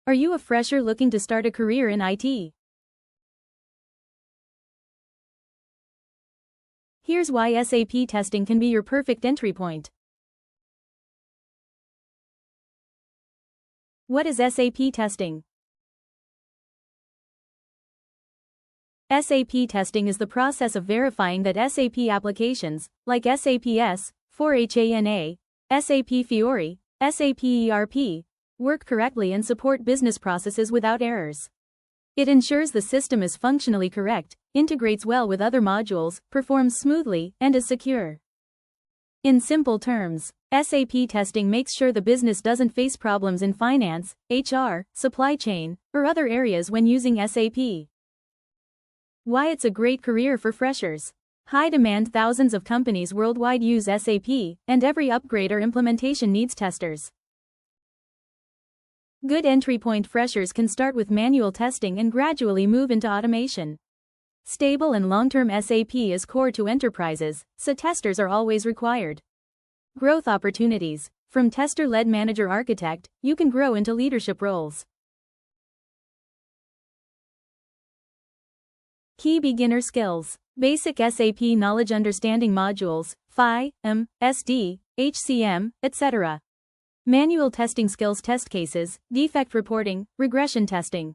Are you a fresher looking to start a career in IT? Here's why SAP testing can be your perfect entry point. What is SAP testing? SAP testing is the process of verifying that SAP applications, like SAPs, FreshersGuide, SAPFiori, SAP ERP, work correctly and support business processes without errors. It ensures the system is functionally correct, integrates well with other modules, performs smoothly, and is secure. In simple terms, SAP testing makes sure the business doesn't face problems in finance, HR, supply chain, or other areas when using SAP. Why it's a great career for freshers. High demand. Thousands of companies worldwide use SAP, and every upgrade or implementation needs testers. Good entry point. Freshers can start with manual testing and gradually move into automation. Stable and long-term. SAP is core to enterprises, so testers are always required. Growth opportunities. From tester-led manager architect, you can grow into leadership roles. Key beginner skills. Basic SAP knowledge, understanding modules, FI, SD, HCM, etc. Manual testing skills, test cases, defect reporting, regression testing.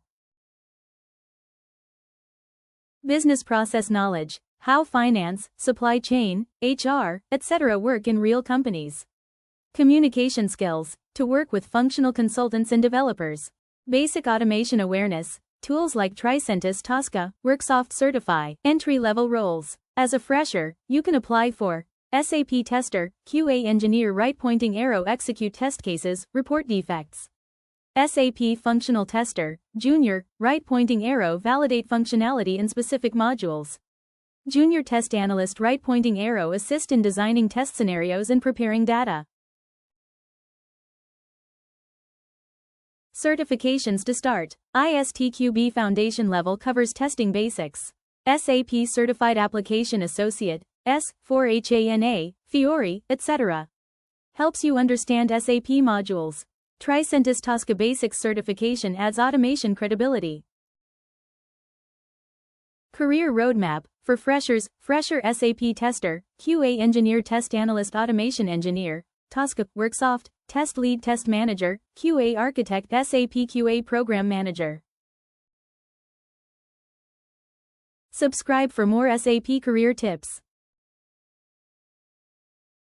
Business process knowledge, how finance, supply chain, HR, etc. work in real companies. Communication skills, to work with functional consultants and developers. Basic automation awareness, tools like TricentisTosca, WorkSoft certify. Entry-level roles. As a fresher, you can apply for SAP tester, QA engineer, right pointing arrow, execute test cases, report defects. SAP functional tester, junior, right pointing arrow, validate functionality in specific modules. Junior test analyst, right pointing arrow, assist in designing test scenarios and preparing data. Certifications to start. ISTQB Foundation level covers testing basics. SAP Certified Application Associate, S4HANA, Fiori, etc. Helps you understand SAP modules. TricentisTosca Basics certification adds automation credibility. Career roadmap. For freshers, fresher SAP tester, QA engineer, test analyst, automation engineer, Tosca, WorkSoft, test lead, test manager, QA architect, SAP QA program manager. Subscribe for more SAP career tips.